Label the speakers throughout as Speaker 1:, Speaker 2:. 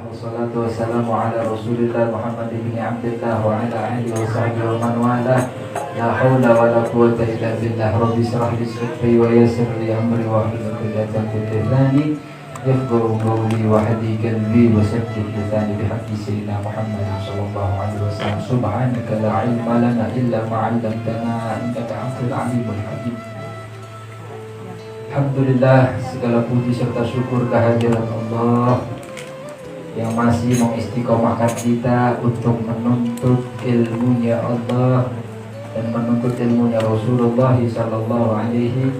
Speaker 1: Wassalatu wassalamu ala Rasulillah Muhammad bin Abdillah wa ala alihi wa sahbihi wa man walah. La haula wa la quwwata illa billah. Rabbi shrah li sadri wa yassir li amri wa hlul 'uqdatam min lisani yafqahu qawli wa hadi qalbi wa saddid lisani bihaqqi sayyidina Muhammad sallallahu alaihi wasallam. Subhanaka la ilma lana illa ma 'allamtana innaka antal alimul hakim. Alhamdulillah, segala puji serta syukur kehadiran Allah yang masih mengistiqomahkan kita untuk menuntut ilmunya Allah dan menuntut ilmunya Rasulullah sallallahu alaihi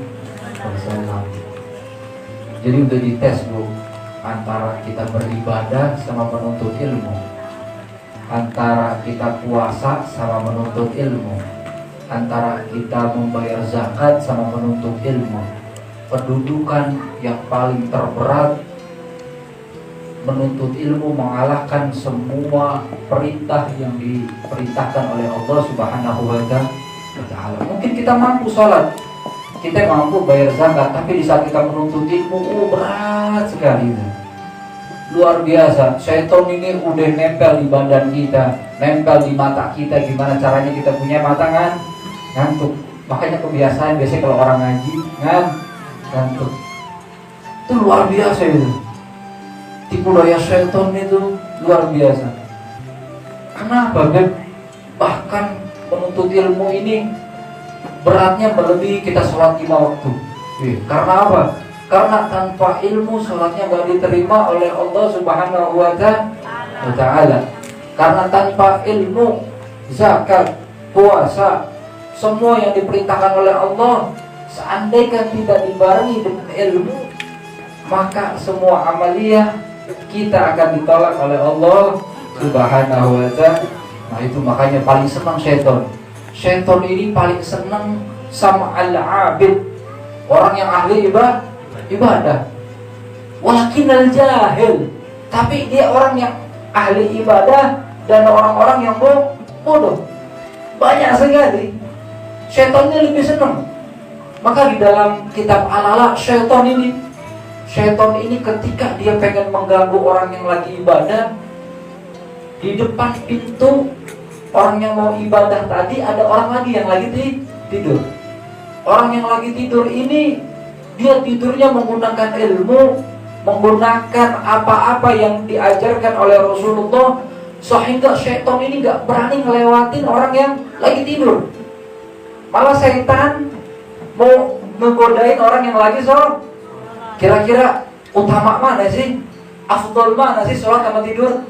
Speaker 1: wasallam. Jadi udah dites bu, antara kita beribadah sama menuntut ilmu, antara kita puasa sama menuntut ilmu, antara kita membayar zakat sama menuntut ilmu. Pendudukan yang paling terberat menuntut ilmu mengalahkan semua perintah yang diperintahkan oleh Allah Subhanahu wa ta'ala. Mungkin kita mampu sholat, kita mampu bayar zakat, tapi di saat kita menuntut ilmu berat sekali. Luar biasa, syaitan ini udah nempel di badan kita, nempel di mata kita. Gimana caranya kita punya mata ngantuk. Makanya kebiasaan biasanya kalau orang ngaji ngantuk. Itu luar biasa itu. Tipu daya syaitan itu luar biasa. Kenapa Beb? Bahkan menuntut ilmu ini beratnya melebihi kita sholat 5 waktu. Karena apa? Karena tanpa ilmu sholatnya gak diterima oleh Allah Subhanahu wa ta'ala. Karena tanpa ilmu, zakat, puasa, semua yang diperintahkan oleh Allah, seandainya tidak dibarengi dengan ilmu, maka semua amaliyah kita akan ditolak oleh Allah Subhanahu wa ta'ala. Nah itu makanya paling senang syaitan. Syaitan ini paling senang sama al-abid, orang yang ahli ibadah. Walakin al-jahil, tapi dia orang yang ahli ibadah dan orang-orang yang bodoh. Banyak sekali. Syaitan ini lebih senang. Maka di dalam kitab Al-Alaq, syaitan ini ketika dia pengen mengganggu orang yang lagi ibadah, di depan pintu orang yang mau ibadah tadi ada orang lagi yang lagi tidur. Orang yang lagi tidur ini dia tidurnya menggunakan ilmu, menggunakan apa-apa yang diajarkan oleh Rasulullah, sehingga syaitan ini gak berani ngelewatin orang yang lagi tidur. Malah syaitan mau menggodain orang yang lagi sholat. Kira-kira utama mana sih? Afdol mana sih, sholat sama tidur?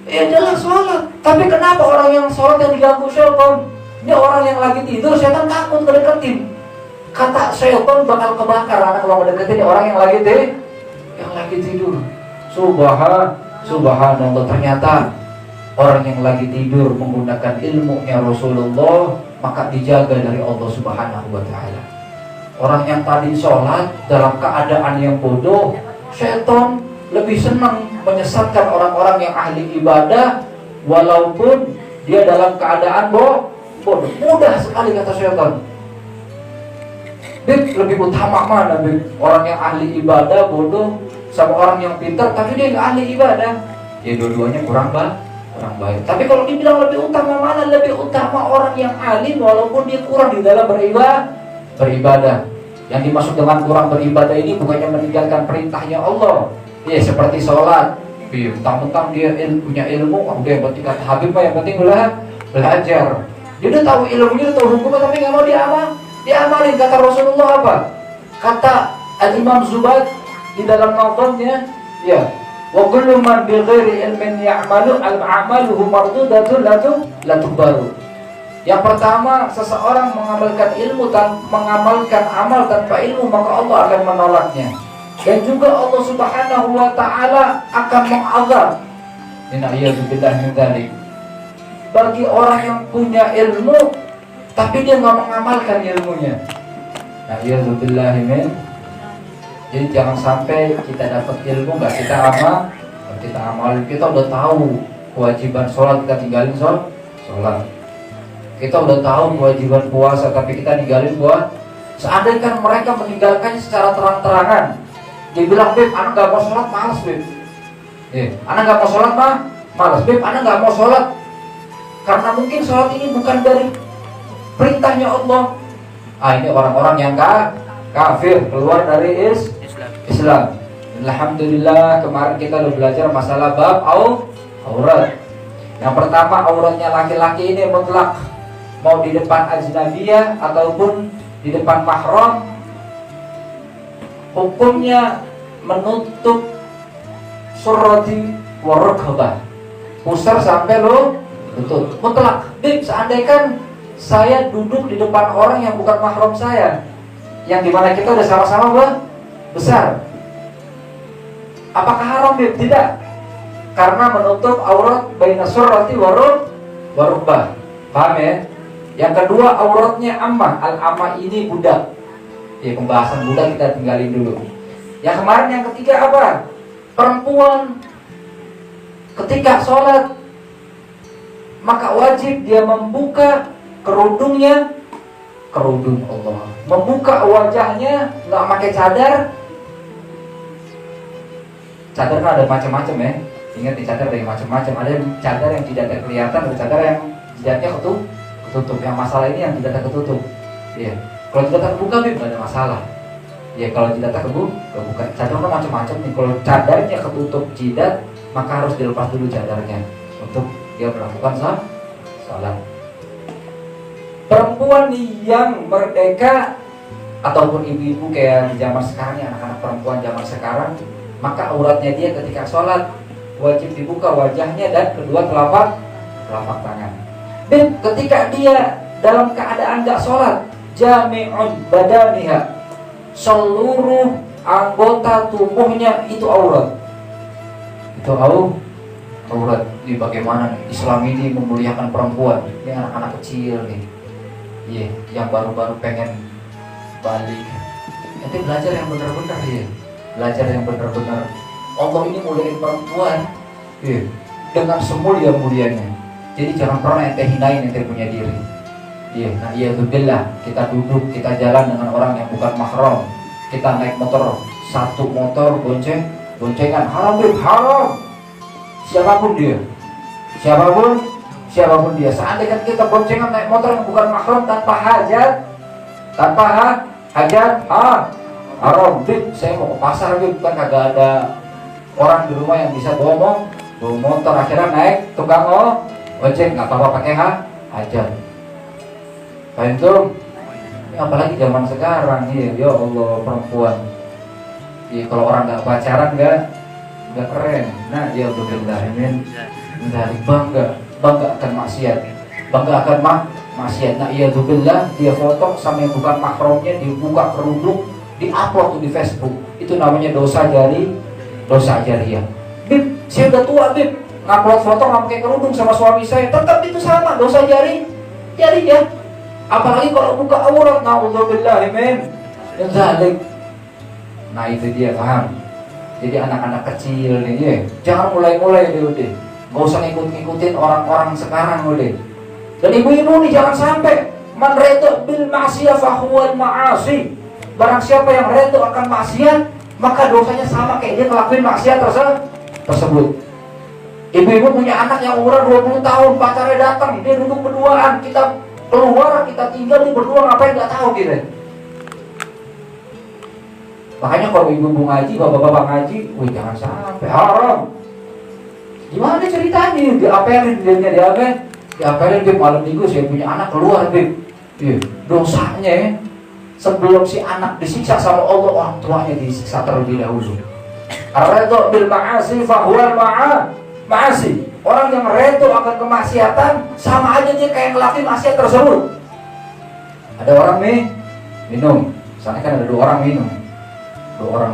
Speaker 1: Ya jelas sholat. Tapi kenapa orang yang sholat yang diganggu syaitan? Ini orang yang lagi tidur, syaitan takut ngedeketin. Kata syaitan bakal kebakar anak kalau ngedeketin orang yang lagi tidur. Subhanallah, ternyata orang yang lagi tidur menggunakan ilmunya Rasulullah, maka dijaga dari Allah Subhanahu wa ta'ala. Orang yang tadi sholat dalam keadaan yang bodoh, syaitan lebih senang menyesatkan orang-orang yang ahli ibadah walaupun dia dalam keadaan bodoh. Mudah sekali kata syaitan. Beb, lebih utama mana Beb? Orang yang ahli ibadah bodoh sama orang yang pintar tapi dia nggak ahli ibadah. Ya dua-duanya kurang baik. Tapi kalau dibilang lebih utama mana? Lebih utama orang yang alim walaupun dia kurang di dalam beribadah. Yang dimaksud dengan kurang beribadah ini bukannya meninggalkan perintahnya Allah. Ya seperti sholat. Mentang-mentang dia punya ilmu, udah yang penting kata Habib yang penting belajar. Dia udah tahu ilmunya, udah tahu hukumnya, tapi nggak mau diamalin. Kata Rasulullah apa? Kata Al-Imam Zubayd di dalam nazamnya, ya. Wa kullu man bi ghairi ilmin ya'malu al-'amaluhu mardudatun la tuqbalu. Yang pertama, seseorang mengamalkan amal tanpa ilmu, maka Allah akan menolaknya. Dan juga Allah Subhanahu wa ta'ala akan mengazab. Ina'iyadzubillah min dzalik. Bagi orang yang punya ilmu tapi dia nggak mengamalkan ilmunya. Ina'iyadzubillah min. Jadi jangan sampai kita dapat ilmu nggak kita amalin. Kita udah tahu kewajiban sholat, kita tinggalin sholat. Kita udah tahu kewajiban puasa tapi kita ninggalin puasa. Seandainya mereka meninggalkannya secara terang-terangan, dia bilang, Beb, anak gak mau sholat, malas Beb. Anak nggak mau sholat mah malas. Beb, anak nggak mau sholat karena mungkin sholat ini bukan dari perintahnya Allah. Ini orang-orang yang kafir, keluar dari Islam. Alhamdulillah, kemarin kita udah belajar masalah bab aurat. Yang pertama, auratnya laki-laki ini mutlak, mau di depan ajnabiyah ataupun di depan mahram, hukumnya menutup surati warokabah, pusar sampai lo lutut, mutlak. Bib, seandainya saya duduk di depan orang yang bukan mahram saya, yang dimana kita udah sama-sama besar, apakah haram, Bib? Tidak, karena menutup aurat baina surati warukbah. Paham ya? Yang kedua, auratnya ammah. Al-ammah ini budak. Pembahasan budak kita tinggalin dulu. Yang kemarin yang ketiga apa? Perempuan ketika sholat maka wajib dia membuka kerudungnya, kerudung Allah, membuka wajahnya, nggak pakai cadar. Cadar kan ada macam-macam ya. Ingat, di cadar ada yang macam-macam. Ada yang cadar yang tidak kelihatan, ada cadar yang jidatnya ketutup. Yang masalah ini yang tidak ketutup. Kalau tidak terbuka, nggak ada masalah. Kalau jidatnya kebuka. Cadar kan macam-macam nih. Kalau cadarnya ketutup jidat, maka harus dilepas dulu cadarnya untuk dia melakukan salat. Perempuan yang merdeka ataupun ibu-ibu kayak di zaman sekarang, anak-anak perempuan zaman sekarang, maka auratnya dia ketika sholat wajib dibuka wajahnya dan kedua telapak tangan. Dan ketika dia dalam keadaan gak sholat, jami'un badaniha, seluruh anggota tubuhnya itu aurat. Itu aurat. Ini bagaimana nih Islam ini memuliakan perempuan. Ini anak-anak kecil nih, yang baru-baru pengen balik. Nanti belajar yang benar-benar belajar yang benar-benar. Allah ini muliain perempuan dengan semulia-mulianya. Jadi jangan pernah ente hinain ente punya diri. Nah, kita duduk, kita jalan dengan orang yang bukan mahram. Kita naik motor, satu motor boncengan, haram, haram. Siapapun dia. Seandainya kita boncengan naik motor yang bukan mahram tanpa hajat, haram. Saya mau ke pasar, kan kagak ada orang di rumah yang bisa bawa motor, akhirnya naik tukang ojek, nggak apa-apa pakai hajat. Itu apalagi zaman sekarang, ya Allah, perempuan. Kalau orang nggak pacaran nggak keren. Nah, ya alhamdulillah, dari bangga akan maksiat, Nah, ya alhamdulillah, dia foto sama yang bukan mahramnya, dibuka kerudung, diupload di Facebook. Itu namanya dosa jariah. Bib, saya udah tua, Bib, ngupload foto nggak pakai kerudung sama suami saya, tetap itu sama dosa jariah. Apalagi kalau buka aurat, na'udzubillah min dzalik. Nah, itu dia, paham? Jadi anak-anak kecil nih, jangan mulai deh. Gak usah ngikutin orang-orang sekarang udah. Dan ibu-ibu nih jangan sampai man redo bil ma'siyah fahuwal ma'asi. Barang siapa yang redo akan maksiat, maka dosanya sama kayak dia ngelakuin maksiat tersebut. Ibu-ibu punya anak yang umur 20 tahun, pacarnya datang, dia duduk berduaan, kita keluar, kita tinggal di berdua, ngapain nggak tahu kita. Makanya kalau ibu-ibu ngaji, bapak-bapak ngaji, jangan sampai haram. Gimana ceritanya? Diapelin dia malam minggu saya punya anak keluar, dosanya sebelum si anak disiksa sama Allah, orang tuanya disiksa terlebih dahulu. Ar-redho bil ma'asi fahuwal ma'asi. Orang yang redho akan kemaksiatan, sama aja dia kayak ngelakuin maksiat tersebut. Ada orang minum, misalnya kan ada dua orang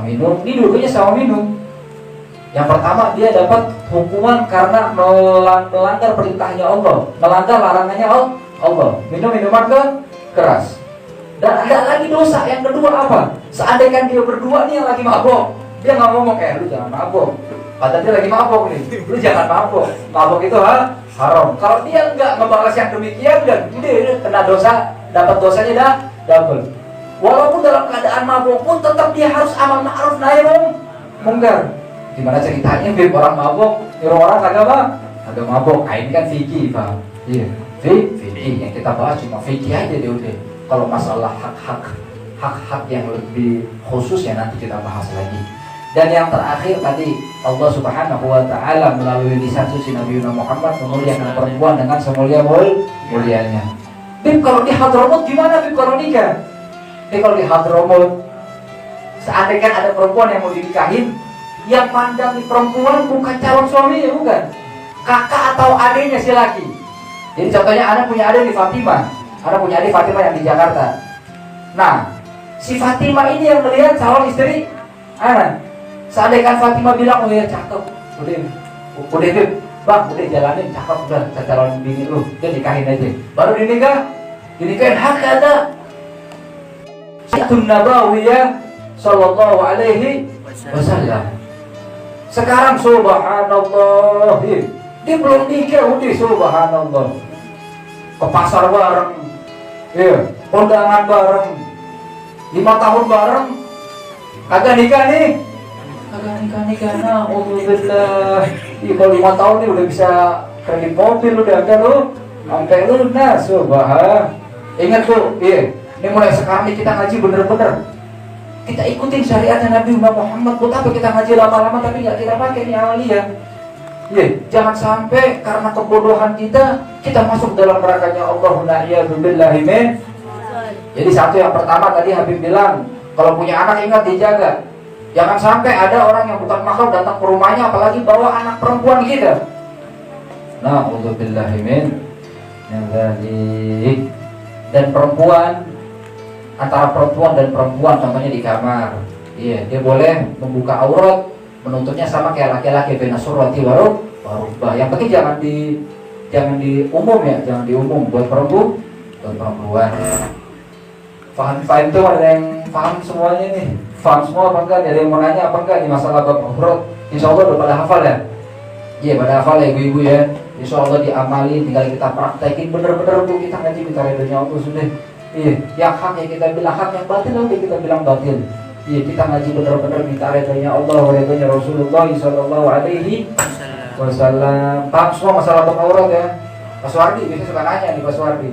Speaker 1: minum, ini dua-duanya sama minum. Yang pertama dia dapat hukuman karena melanggar perintahnya Allah, melanggar larangannya Allah, minum minuman keras. Dan ada lagi dosa yang kedua apa? Seandainya dia berdua nih yang lagi mabok, dia nggak ngomong lu jangan mabok, padahal dia lagi mabok nih, lu jangan mabok itu haram. Kalau dia nggak membalas yang demikian, dan dia kena dosa, dapat dosanya double. Walaupun dalam keadaan mabok pun tetap dia harus amal ma'ruf nahi mungkar. Gimana ceritanya Bib orang mabok, orang kagak bang? Agak mabok, ini kan fikih Pak. Iya, fikih yang kita bahas cuma fikih aja deh udah. Kalau masalah hak-hak yang lebih khusus ya nanti kita bahas lagi. Dan yang terakhir tadi Allah Subhanahu wa taala melalui lisan suci Nabi Muhammad memuliakan perempuan dengan semulia-mulianya. Bib kalau di Hadramut gimana Bib kalau nikah? Kalau di Hadramut seandainya ada perempuan yang mau dinikahin, yang pandang di perempuan bukan calon suami ya bukan, kakak atau adiknya si laki. Jadi contohnya anak punya adik di Fatimah, anak punya adik Fatimah yang di Jakarta. Nah, si Fatimah ini yang melihat calon istri anak. Seandainya Fatimah bilang, oh ya cakep, udah bang, udah jalanin cakep, udah calon bini lu, dia nikahin aja. Baru dinikahin hak ada. Sunnah Nabawiyah Sallallahu Alaihi Wasallam. Sekarang subhanallah, dia belum nikah udah subhanallah. Ke pasar bareng, kondangan bareng, 5 tahun bareng, kagak nikah nih. Nah, alhamdulillah. Kalau 5 tahun nih udah bisa kredit mobil udah ada lu, sampai lunas subhan. Ingat tuh, ini mulai sekarang nih kita ngaji bener-bener. Kita ikutin syariatnya Nabi Muhammad. Buat apa kita ngaji lama-lama tapi nggak kita pakai nih amaliyah? Jangan sampai karena kebodohan kita masuk dalam nerakanya Allah. Na'iyadzubillahi min. Jadi satu yang pertama tadi Habib bilang, kalau punya anak ingat dijaga. Jangan sampai ada orang yang bukan makhluk datang ke rumahnya apalagi bawa anak perempuan kita. Na'udzubillahi min. Dan perempuan, antara perempuan dan perempuan contohnya di kamar, dia boleh membuka aurat, menutupnya sama kayak laki-laki, bena surati warubah. Yang penting jangan di umum ya, jangan di umum buat perempuan. Faham tuh, ada yang paham semuanya nih? Paham semua apa enggak? Ada yang mau nanya apa enggak nih masalah bab aurat? Insya Allah udah pada hafal ya? Iya pada hafal ya ibu-ibu ya. Insya Allah diamali, tinggal kita praktekin bener-bener bu, kita ngaji minta ridhonya Allah sudah. Yang hak yang kita bilang hak, yang batil udah kita bilang batil. Kita ngaji bener-bener minta ridhonya Allah, ridhonya Rasulullah Sallallahu Alaihi Wasallam. Paham semua masalah bab aurat ya? Pak Suwardi biasanya suka nanya nih Pak Suwardi.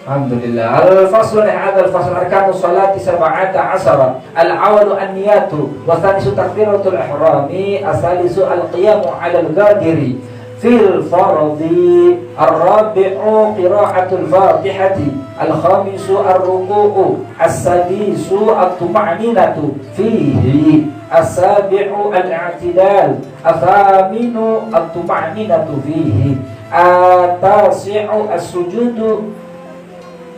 Speaker 1: Alhamdulillah. Al-fasl hadha al-fasl arkanus salati 17. Al-awwalu an-niyatu wa thanisu takbiratul ihrami, as-salisu al-qiyamu 'ala al-ghadiri fil fardhi, ar-rabi'u qira'atul fatihati, al-khamisu ar-ruku'u, as-sadisu at-tuma'ninatu fihi, as-sabi'u al-i'tidal, as-thaminu at-tuma'ninatu fihi, at-tasi'u as-sujudu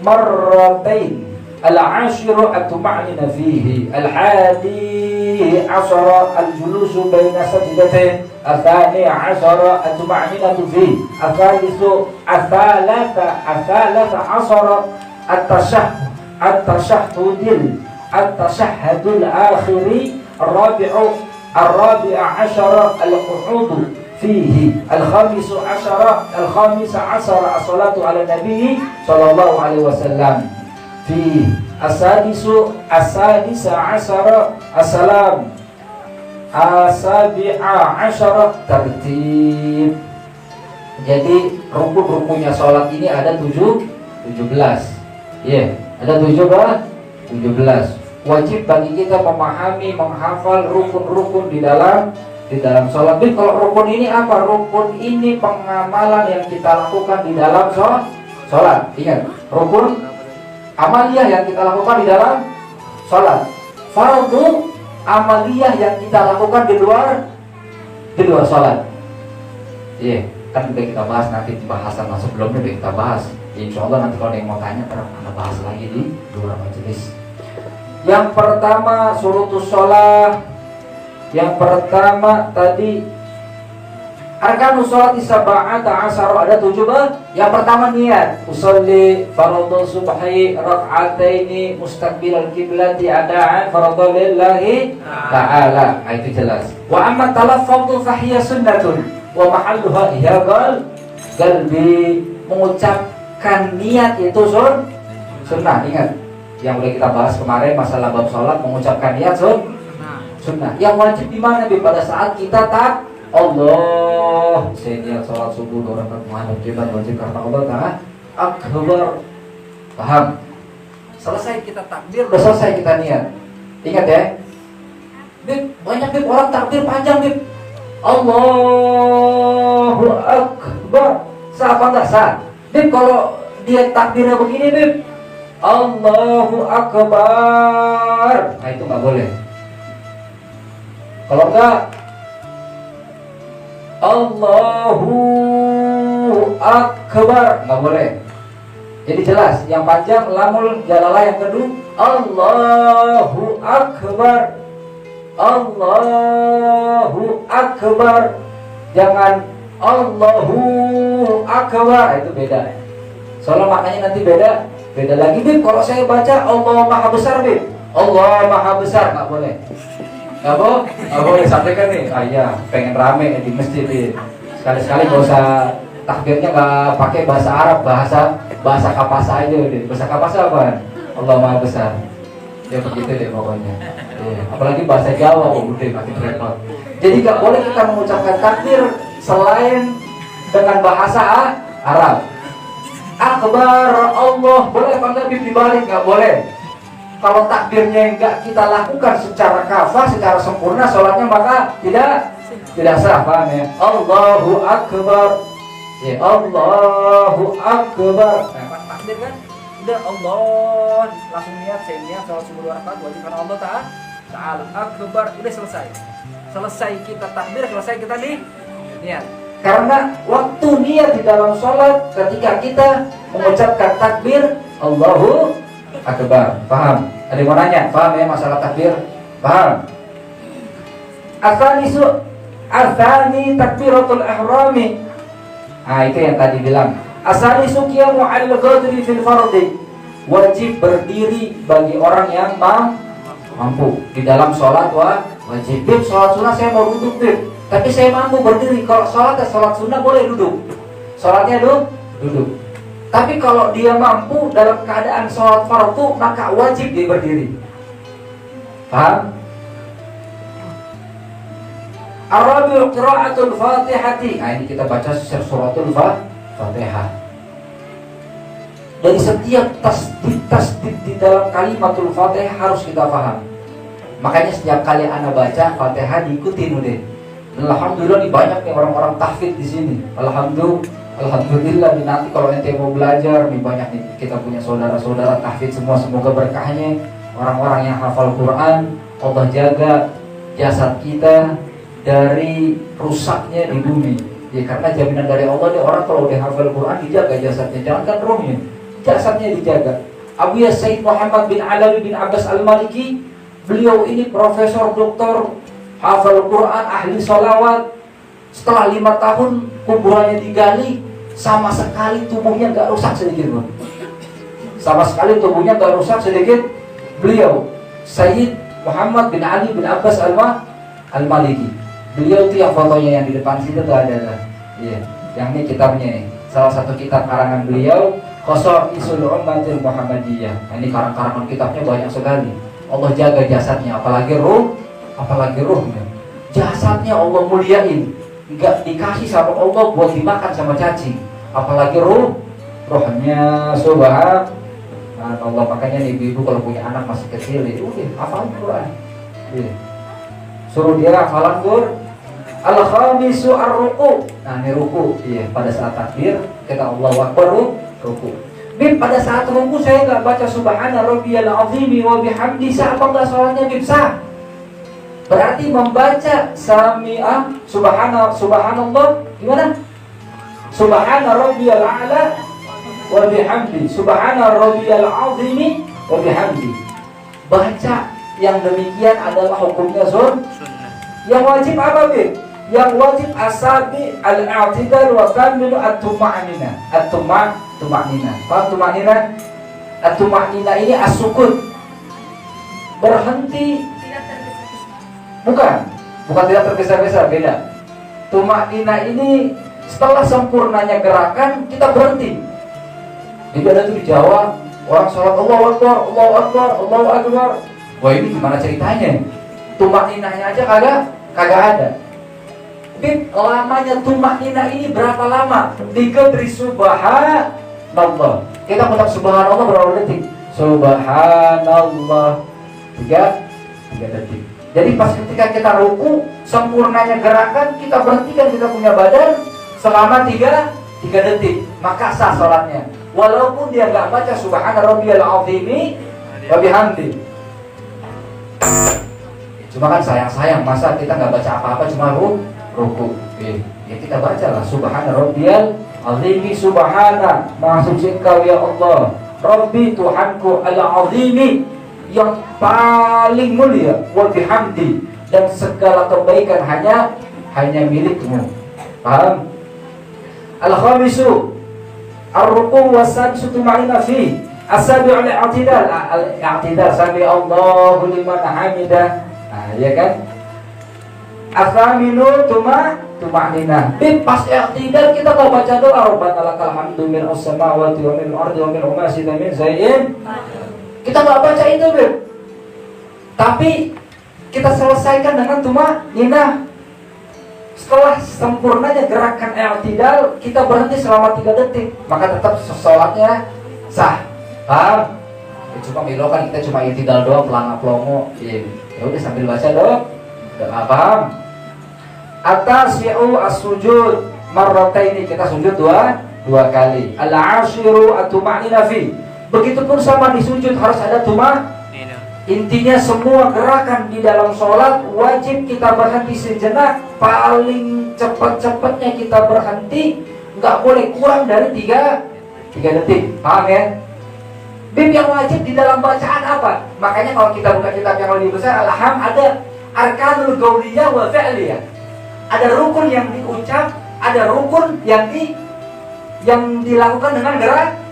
Speaker 1: مرتين، العاشر الطمأنينة فيه، الحادي عشر الجلوس بين سجدتين، الثاني عشر الطمأنينة فيه، الثالث عشر التشهد الآخر، الرابع عشر القعود فيه، الخامس عشر الصلاة على النبي صلى الله عليه وسلم فيه، السادس عشر السلام، السابع عشر tertib. Jadi rukun-rukunnya sholat ini ada 17. Ada 17. Wajib bagi kita memahami, menghafal rukun-rukun di dalam sholat. Jadi kalau rukun ini apa? Rukun ini pengamalan yang kita lakukan di dalam sholat. Ingat, rukun amaliyah yang kita lakukan di dalam sholat. Fardu amaliyah yang kita lakukan di luar sholat. Kan udah kita bahas nanti di bahasan sebelumnya udah kita bahas. Insya Allah nanti kalau ada yang mau tanya kita bahas lagi di luar majelis. Yang pertama surutus sholat. Yang pertama tadi arkanus sholati 17 ada 17. Yang pertama niat, usolli fardhu subhi rak'ataini mustaqbilal qiblati adaan fardhu lillahi ta'ala. Itu jelas. Wa amma talaffudhu fahiya sunnatun wa mahalluha hiya qalbi. Mengucapkan niat itu sunnah. Ingat yang udah kita bahas kemarin masalah bab sholat, mengucapkan niat sunnah. Yang wajib di mana Bib? Pada saat kita tak Allah, saya niat sholat subuh 2 rakaat menghadap kiblat wajib karena Allah Ta'ala akbar. Paham? Selesai kita takbir, udah selesai kita niat. Ingat ya, Bib, banyak Bib orang takbir panjang Bib. Allahu akbar. Sah apa enggak sah? Bib kalau dia takbirnya begini Bib, Allahu akbar, nah itu nggak boleh. Kalau enggak Allahu akbar, nggak boleh. Jadi jelas, yang panjang lamul jalalah, yang kedua Allahu akbar, Allahu akbar. Jangan Allahu akbar, itu beda. Soalnya maknanya nanti beda lagi Bib. Kalau saya baca Allah maha besar Bib, Allah maha besar, nggak boleh. Nggak boleh sampaikan nih. Iya, pengen rame di masjid Bib. Sekali-sekali nggak usah takbirnya nggak pakai bahasa Arab, bahasa kapasa aja Bib. Bahasa kapasa apa? Allah maha besar. Ya begitu deh pokoknya. Ya, apalagi bahasa Jawa, udah makin repot. Jadi nggak boleh kita mengucapkan takbir selain dengan bahasa Arab. Akbar Allah, boleh apa enggak Bib dibalik? Nggak boleh. Kalau takbirnya enggak kita lakukan secara kafah, secara sempurna, sholatnya maka tidak sah, paham ya? Allahu akbar, ya Allahu akbar. Nah, pas takbir kan, udah Allah, langsung niat, saya niat sholat subuh 2 rakaat wajib karena Allah Ta'ala akbar, udah selesai. Selesai kita takbir, selesai kita niat. Karena waktu niat di dalam sholat ketika kita mengucapkan takbir Allahu akbar. Paham? Ada yang mau nanya? Paham ya masalah takbir? Paham? Asani takbiratul ihrami. Nah itu yang tadi bilang. Asani qiyamu al-qadri fil fardi. Wajib berdiri bagi orang yang mampu di dalam sholat wajib. Bib, sholat sunnah saya mau duduk Bib, tapi saya mampu berdiri. Kalau sholat sunnah boleh duduk, sholatnya duduk. Tapi kalau dia mampu dalam keadaan sholat fardu, maka wajib dia berdiri. Paham? Ar-rabi'u qira'atul Fatihati. Nah ini kita baca suratul Fatihah. Dari setiap tasdid di dalam kalimatul Fatihah harus kita paham. Makanya setiap kali Anda baca Fatihah diikutin udah. Alhamdulillah nih banyak nih orang-orang tahfidz di sini. Alhamdulillah nih, nanti kalau ente mau belajar nih banyak nih kita punya saudara-saudara tahfidz semua. Semoga berkahnya orang-orang yang hafal Quran, Allah jaga jasad kita dari rusaknya di bumi. Ya karena jaminan dari Allah nih, orang kalau udah hafal Quran dijaga jasadnya, jangankan rohnya, jasadnya dijaga. Abu Yas Said Muhammad bin Alawi bin Abbas Al-Maliki, beliau ini profesor doktor, hafal Quran, ahli sholawat. Setelah 5 tahun kuburannya digali, sama sekali tubuhnya gak rusak sedikit pun. Sama sekali tubuhnya gak rusak sedikit. Beliau Sayyid Muhammad bin Ali bin Abbas Al-Maliki. Beliau itu yang fotonya yang di depan situ tuh adalah, iya, yang ini kitabnya nih. Salah satu kitab karangan beliau, Khosaisul Ummatil Muhammadiyah. Nah, ini karangan kitabnya banyak sekali. Allah jaga jasadnya, apalagi ruhnya. Jasadnya Allah muliain, nggak dikasih sama Allah buat dimakan sama cacing, apalagi rohnya. Subhanallah. Makanya nih ibu kalau punya anak masih kecil itu udah hafal Quran, suruh dia hafalan Quran. Al-khamisu ar-ruku. Nah ini ruku, iya, pada saat takbir kita Allahu Akbar ruku. Bib, pada saat ruku saya nggak baca subhana rabbiyal azimi wa bihamdi, sah apa nggak sholatnya Bib? Sah. Berarti membaca sami'ah subhanallah gimana? Subhana rabbiyal a'la wa bihamdi, subhana rabbiyal azimi wa bihamdi. Baca yang demikian adalah hukumnya sunnah. Yang wajib apa Bib? Yang wajib asabi al-i'tidal wa kamilu at-tuma'nina. At-tuma'nina. Paham tuma'nina? At-tuma'nina ini as-sukun. Berhenti. Bukan tidak tergesa-gesa, beda. Tuma'nina ini setelah sempurnanya gerakan kita berhenti. Jadi ada tuh di Jawa orang sholat Allahu Akbar, Allahu Akbar, Allahu Akbar. Wah ini gimana ceritanya? Tumak ninahnya aja kagak ada. Bib, lamanya tumak ninah ini berapa lama? 3 subhanallah. Kita mengucap subhanallah berapa detik? Subhanallah 3 detik. Jadi pas ketika kita ruku, sempurnanya gerakan, kita berhentikan kita punya badan selama 3 detik, maka sah sholatnya. Walaupun dia nggak baca subhana rabbiyal azimi wa bihamdi. Cuma kan sayang masa kita nggak baca apa-apa, cuma ruku. Ya kita bacalah subhana rabbiyal azimi, subhana maha suci Engkau ya Allah, Rabbi Tuhanku al-azimi yang paling mulia, wa bihamdi, dan segala kebaikan hanya milikmu. Paham? Al-khamisu ar-ruku' was-sajdu ma'ina fi as-sabi'u al-i'tidal. Al-i'tidal sami Allahu liman hamidah. Nah, ya kan? As-saminu tuma'ninah. Pas i'tidal kita mau baca doa Rabbana lakal hamdu min as-samawati wa min al-ardi wa min ma sida min zayyin. Kita enggak baca itu, Beb. Tapi kita selesaikan dengan tuma'ninah. Setelah sempurnanya gerakan i'tidal, kita berhenti selama 3 detik, maka tetap sholatnya sah. Paham? Ya, cuma milokan kita cuma i'tidal doang, pelanga-pelongo. Ya udah sambil baca doang. Udah paham? At-tasi'u as-sujud marrataini, kita sujud dua kali. Al-'ashiru at-tuma'nina fi. Begitupun sama di sujud harus ada Intinya semua gerakan di dalam sholat wajib kita berhenti sejenak. Paling cepat-cepatnya kita berhenti, nggak boleh kurang dari 3 detik. Paham ya? Bib, yang wajib di dalam bacaan apa? Makanya kalau kita buka kitab yang lebih besar, Al-Ham, ada arkanul gauliyah wa fi'liyah. Ada rukun yang diucap, ada rukun yang dilakukan dengan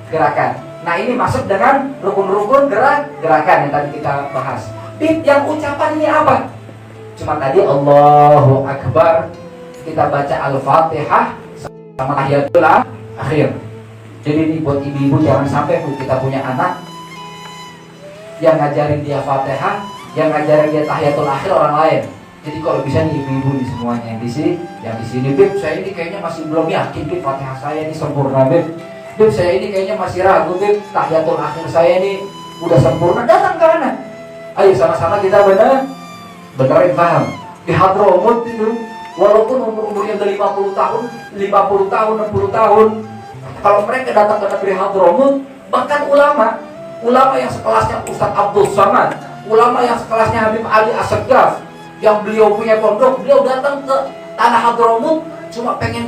Speaker 1: gerakan. Nah, ini masuk dengan rukun-rukun gerakan yang tadi kita bahas. Bib, yang ucapan ini apa? Cuma tadi Allahu Akbar, kita baca Al-Fatihah sama tahiyatul akhir. Jadi ini buat ibu-ibu, jangan sampai kita punya anak yang ngajarin dia Fatihah, yang ngajarin dia tahiyatul akhir orang lain. Jadi kalau bisa nih ibu-ibu nih semuanya yang di sini, Bib, saya ini kayaknya masih belum yakin, Bib, Fatihah saya ini sempurna, Bib. Bib, saya ini kayaknya masih ragu, Bib, tahiyatul akhir saya ini udah sempurna. Datang ke anak. Ayo sama-sama kita benerin, paham. Di Hadramut itu, walaupun umurnya udah 50 tahun, 60 tahun, kalau mereka datang ke negeri Hadramut, bahkan ulama yang sekelasnya Ustaz Abdul Samad, ulama yang sekelasnya Habib Ali As-Saggaf, yang beliau punya pondok, beliau datang ke tanah Hadramut cuma pengen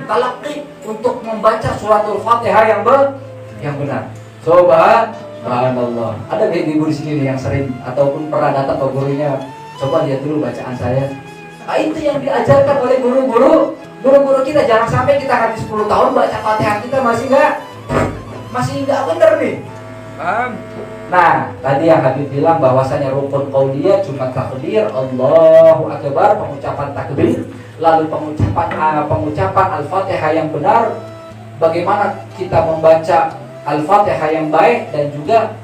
Speaker 1: talaqi untuk membaca suratul Fatihah yang benar. Subhanallah. Ada ibu di sini yang sering ataupun pernah datang ke gurunya, coba lihat dulu bacaan saya. Nah, itu yang diajarkan oleh guru-guru kita. Jangan sampai kita habis 10 tahun baca Fatihah kita masih nggak benar nih. Paham? Nah, tadi yang Habib bilang bahwasanya rukun qauliyah cuma takbir Allahu Akbar, pengucapan takbir, lalu pengucapan Al-Fatihah yang benar, bagaimana kita membaca Al-Fatihah yang baik, dan juga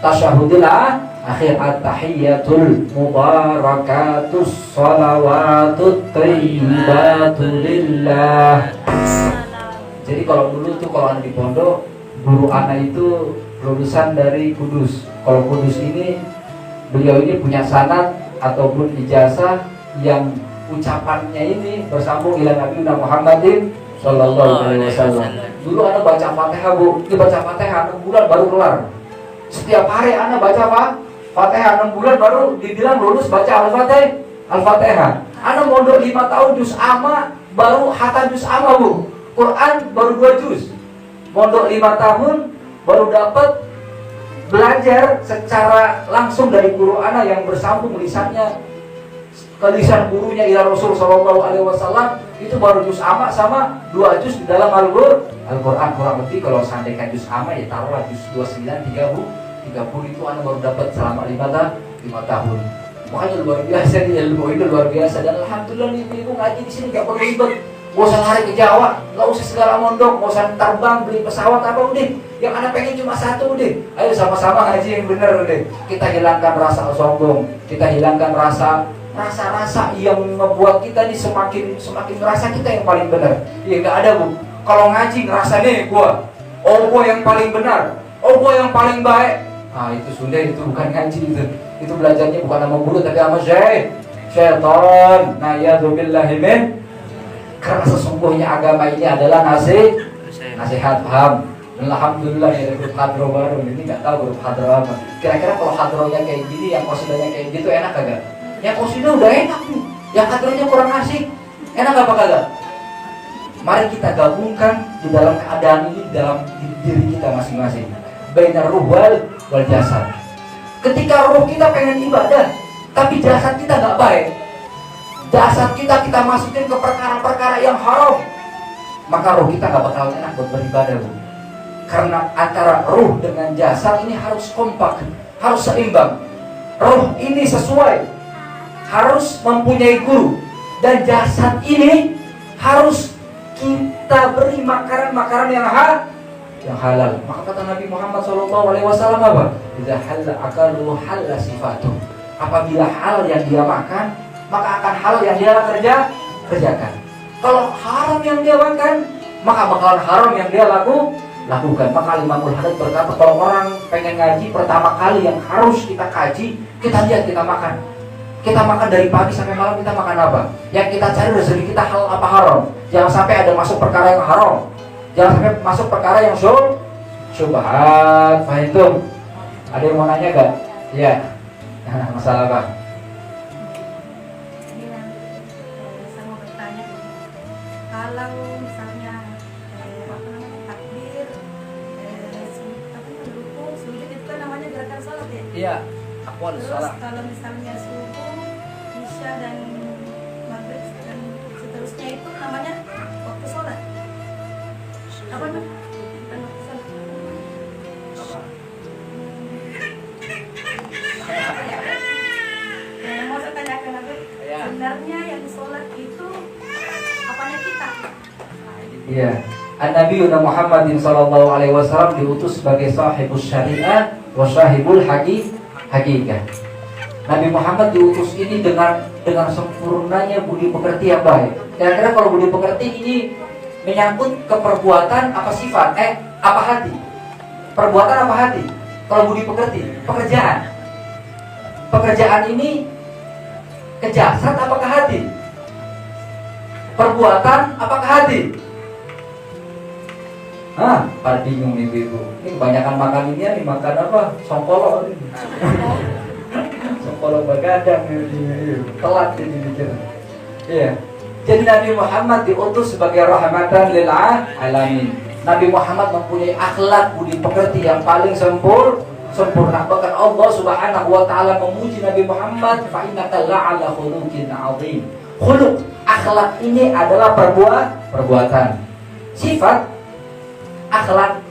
Speaker 1: tasyahudul akhir, at-tahiyyatul mubarakatus shalawatut thayyibatul lillah. Jadi kalau dulu tuh kalau ada di pondok, guru anak itu lulusan dari Kudus. Kalau Kudus ini, beliau ini punya sanad ataupun ijazah yang ucapannya ini bersambung ila Nabi Muhammadin sallallahu alaihi wasallam. Dulu anak baca Fatihah, Bu. Ini baca Fatihah 6 bulan baru kelar. Setiap hari anak baca Fatihah 6 bulan baru dibilang lulus baca Al-Fatihah. Anak mondok 5 tahun juz amma baru hatam juz amma, Bu. Quran baru 2 juz. Mondok 5 tahun baru dapat belajar secara langsung dari guru anak yang bersambung lisannya ke lisan gurunya ila Rasul sallallahu alaihi wasallam. Itu baru juz amma sama 2 juz di dalam Al-Quran. Kurang lebih kalau seandainya juz amma ya taruhlah juz 29 30 itu anak baru dapat selama 5 tahun. Makanya luar biasa nih, ilmu ini luar biasa. Dan alhamdulillah ibu-ibu ngaji di sini gak perlu ribet. Gak usah lari ke Jawa, gak usah segala mondok, gak usah terbang, beli pesawat apa udah. Yang anak pengen cuma satu udah. Ayo sama-sama ngaji yang bener udah. Kita hilangkan rasa sombong, kita hilangkan rasa yang membuat kita nih semakin merasa kita yang paling benar. Iya nggak ada bu. Kalau ngaji ngerasa nih gua yang paling benar, gua yang paling baik. Ah itu sudah, itu bukan ngaji itu. Itu belajarnya bukan sama guru tapi sama syaitan. Nah ya billahi min. Karena sesungguhnya agama ini adalah nasihat, paham? Alhamdulillah ya grup hadro baru ini nggak tahu grup hadro apa. Kira-kira kalau hadronya kayak gini, yang kosidanya kayak gitu enak kagak? Yang kosida udah enak nih, yang hadronya kurang asik, enak apa kagak? Mari kita gabungkan di dalam keadaan ini, di dalam diri kita masing-masing. Bainar ruh wal jasad. Ketika ruh kita pengen ibadah, tapi jasad kita nggak baik, jasad kita masukin ke perkara-perkara yang haram, maka ruh kita nggak bakal enak buat beribadah bu. Karena antara ruh dengan jasad ini harus kompak, harus seimbang. Ruh ini sesuai, harus mempunyai guru, dan jasad ini harus kita beri makanan yang halal. Maka kata Nabi Muhammad SAW apa? Idza halla akalu halla sifatuh. Apabila halal yang dia makan, maka akan halal yang dia kerjakan. Kalau haram yang dia makan, maka bakalan haram yang dia lakukan. Maka Imamul Haddad berkata, kalau orang pengen ngaji, pertama kali yang harus kita kaji, kita lihat kita makan. Kita makan dari pagi sampai malam, kita makan apa? Yang kita cari rezeki kita halal apa haram. Jangan sampai ada masuk perkara yang haram, jangan sampai masuk perkara yang syubhat. Fahim? Ada yang mau nanya gak? Iya. Masalah apa?
Speaker 2: Saya mau bertanya, kalau misalnya takbir, mendukung, sujud itu kan namanya gerakan sholat ya?
Speaker 1: Iya. Akwal
Speaker 2: Terus
Speaker 1: sholat.
Speaker 2: kalau misalnya subuh, isya dan maghrib dan seterusnya itu namanya waktu sholat. Apa tuh? Bukan waktu sholat. Yang mau saya tanyakan apa?
Speaker 1: Ya.
Speaker 2: Sebenarnya yang sholat itu apanya kita?
Speaker 1: Iya. An-Nabi Muhammadin sallallahu alaihi wasallam diutus sebagai sahibus syariah wa sahibul hakikah. Nabi Muhammad diutus ini dengan sempurnanya budi pekerti yang baik. Kira-kira kalau budi pekerti ini menyangkut ke perbuatan apa sifat? Apa hati? Perbuatan apa hati? Kalau budi pekerti, pekerjaan. Pekerjaan ini ke jasad apa ke hati? Perbuatan apa ke hati? Pada bingung nih ibu. Ini kebanyakan makan ini ya, makan apa? Songkolo. Songkolo begadang ini. Telat ini dikira. Iya. Jadi Nabi Muhammad diutus sebagai rahmatan lil alamin. Nabi Muhammad mempunyai akhlak budi pekerti yang paling sempurna. Bahkan Allah Subhanahu wa taala memuji Nabi Muhammad, fa innaka la'ala khuluqin 'azim. Khuluq, akhlak ini adalah perbuatan. Sifat,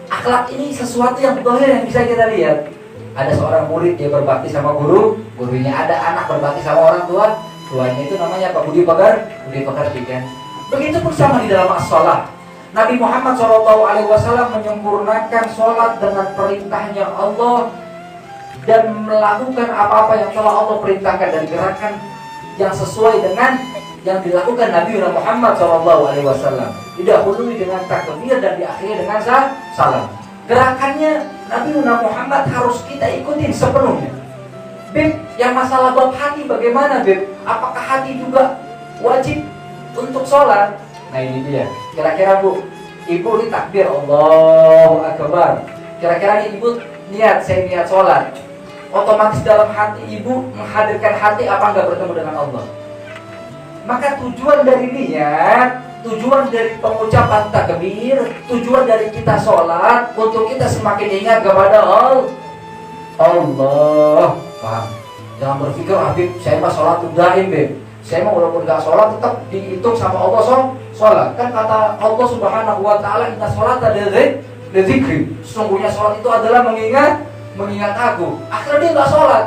Speaker 1: akhlak ini sesuatu yang zahir yang bisa kita lihat. Ada seorang murid dia berbakti sama gurunya, ada anak berbakti sama orang tuanya, itu namanya apa? Budi pekerti kan. Begitu pun sama di dalam as-shalah. Nabi Muhammad SAW menyempurnakan sholat dengan perintahnya Allah dan melakukan apa-apa yang telah Allah perintahkan dan gerakan yang sesuai dengan yang dilakukan Nabi Muhammad SAW. Didahului dengan takbir dan diakhiri dengan salam. Gerakannya Nabi Muhammad harus kita ikutin sepenuhnya. Beb, yang masalah bab hati bagaimana Beb? Apakah hati juga wajib untuk sholat? Nah ini dia. Kira-kira bu, ibu ini takbir Allahu Akbar. Kira-kira ini ibu saya niat sholat. Otomatis dalam hati ibu menghadirkan hati apa enggak bertemu dengan Allah. Maka tujuan dari niat, tujuan dari pengucapan takbir, tujuan dari kita sholat untuk kita semakin ingat kepada Allah. Paham? Jangan berpikir Habib, saya mah sholat daim Beb. Saya mau walaupun gak sholat tetap dihitung sama Allah sholat. Kan kata Allah Subhanahu wa taala, inna sholata lidzikri. Sesungguhnya sholat itu adalah mengingat aku. Akhirnya dia gak sholat.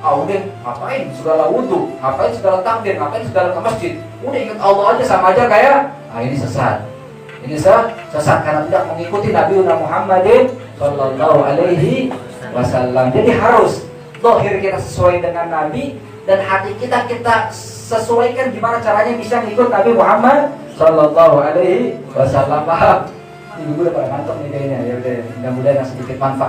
Speaker 1: udah ngapain segala wudhu, ngapain segala takbir, ngapain segala ke masjid, udah ingat Allah aja, sama aja kayak ini sesat. Ini sesat karena tidak mengikuti Nabi Muhammadin Sallallahu Alaihi Wasallam. Jadi harus zahir kita sesuai dengan Nabi, dan hati kita sesuaikan gimana caranya bisa mengikut Nabi Muhammad Sallallahu Alaihi Wasallam. Paham? Ibu udah pada mantap nih kayaknya. Ya udah, mudah-mudahan sedikit manfaat.